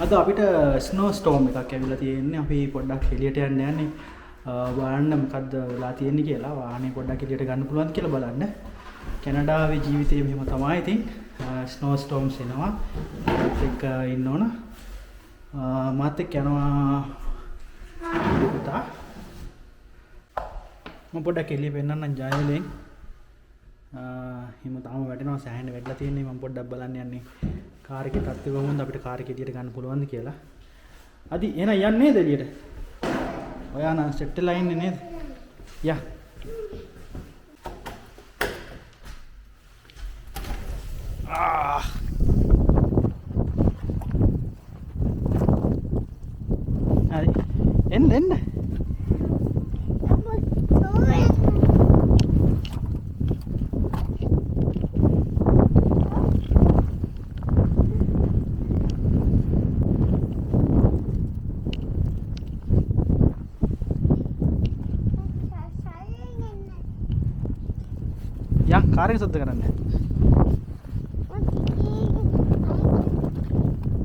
අද අපිට snow storm එකක් ඇවිල්ලා තියෙන්නේ. අපි පොඩ්ඩක් එළියට යන්න යන්නේ. බලන්න මොකද්ද වෙලා තියෙන්නේ කියලා. වාහනේ පොඩ්ඩක් එළියට ගන්න පුළුවන්ද කියලා බලන්න. කැනඩාවේ ජීවිතේ මෙහෙම තමයි. ඉතින් ස්නෝ ස්ටෝම්ස් එනවා. ඒක ඉන්න ඕන. මාත් එක්ක යනවා පුතා. මම පොඩ්ඩක් එළිය පෙන්නන්නම් ජයලෙන්. හිම තාම වැටෙනවා, සෑහෙන වැටලා තියෙන්නේ. මම පොඩ්ඩක් බලන්න යන්නේ කාර් එකේ තත්ත්වය කොහොමද, අපිට කාර් එක එළියට ගන්න පුළුවන්ද කියලා. අදි එන යන්නේ නේද එළියට? ඔයා නම් සෙට් වෙලා ඉන්නේ නේද? යා. හරි. එන්න. යා කාර් එක සද්ද කරන්නේ.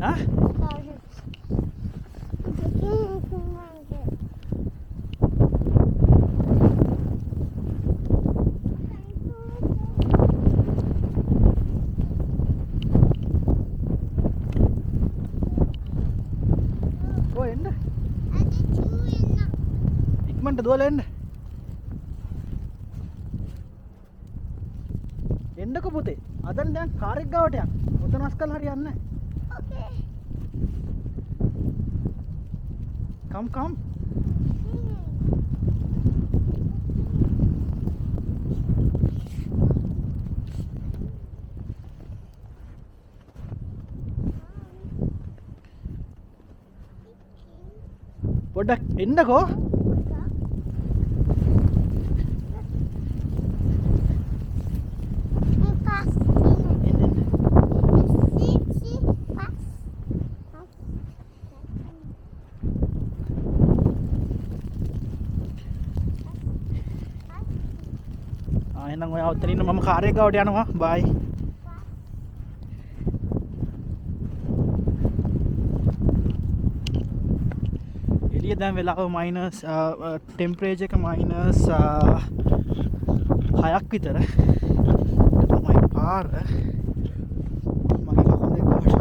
හා? ඔය එන්න. ඉක්මනට දුවලා එන්න. එන්නකො පුතේ. අදන් දැන් කාර් එක ගාවට යන්න. ඔතන අස්කල් හරියන්නේ නැහැ. ඕකේ. come. පොඩ්ඩක් එන්නකෝ. එහෙනම් ඔයා ඔතන ඉන්න, මම කාර් එක ගාවට යනවා. බයි. එළිය දැන් වෙලාව මයිනස් ටෙම්පරේචර් එක මයිනස් 6ක් විතර. තමයි පාර. මගේ කකුල් දෙක ගාවට.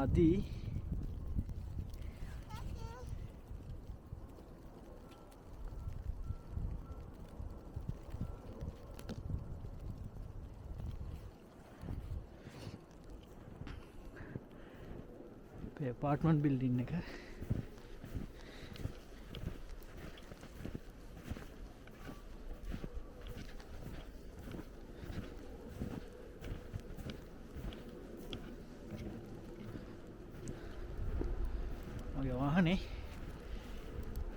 Adi apartment building එක. මගේ වාහනේ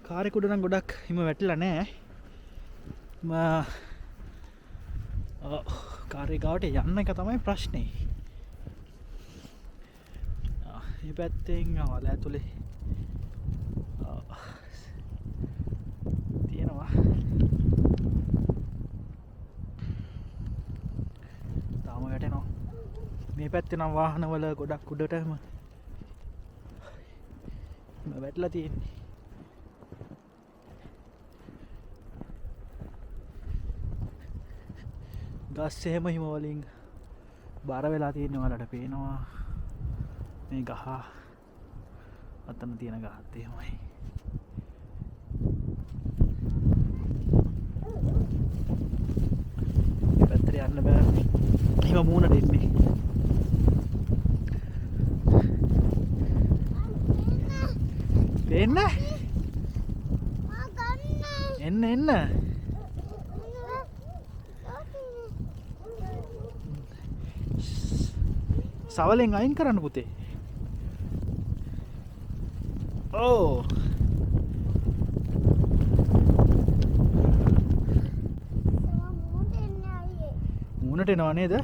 කාර් එක උඩ නම් ගොඩක් හිම වැටිලා නැහැ. කාර් එක ගාවට යන්න එක තමයි ප්‍රශ්නේ. මේ පැත්තෙන් වල ඇතුලේ තියෙනවා. තාම වැටෙනවා. මේ පැත්තේ නම් වාහනවල ගොඩක් උඩටම වැටලා තියෙන්නේ. ගස් එහෙම හිම වලින් බර වෙලා තියෙන්නේ. ඔයාලට පේනවා මේ ගහ. අතන තියෙන ගහත් එහෙමයි. මේ පැත්තට යන්න බෑ. හිම මූණට එන්නේ. එන්න. සවලෙන් අයින් කරන්න පුතේ. ඕ. මූණට එනවා නේද?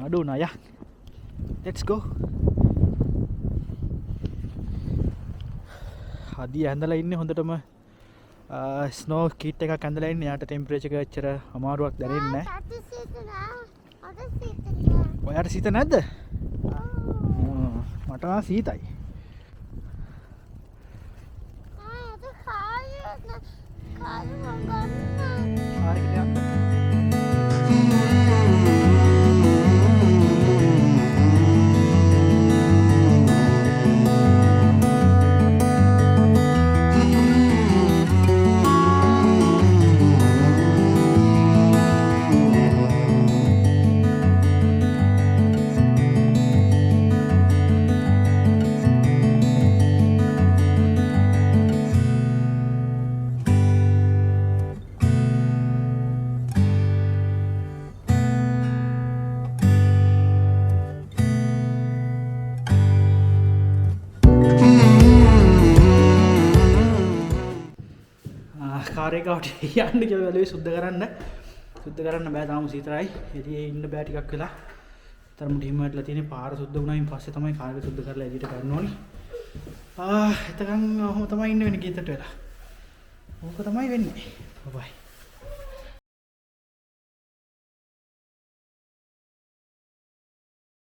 නඩු නය. Let's go. හදිය ඇඳලා ඉන්නේ හොඳටම ස්නෝ කීට් එකක් ඇඳලා ඉන්නේ. යාට ටෙම්පරේචර් එක එච්චර අමාරුවක් දැනෙන්නේ නැහැ. ඔයාට සීත නැද්ද? මට නම් සීතයි. කාරේකට යන්න කියලා වැලුවේ සුද්ධ කරන්න බෑ තාම සීතලයි. එළියේ ඉන්න බෑ ටිකක් වෙලා. තරමට හිම වැටලා තියෙන පාර සුද්ධ වුණායින් පස්සේ තමයි කාරේ සුද්ධ කරලා එළියට ගන්න ඕනි. එතකන් ඔහොම තමයි ඉන්න වෙන්නේ ගීතට වෙලා. ඕක තමයි වෙන්නේ. බයි.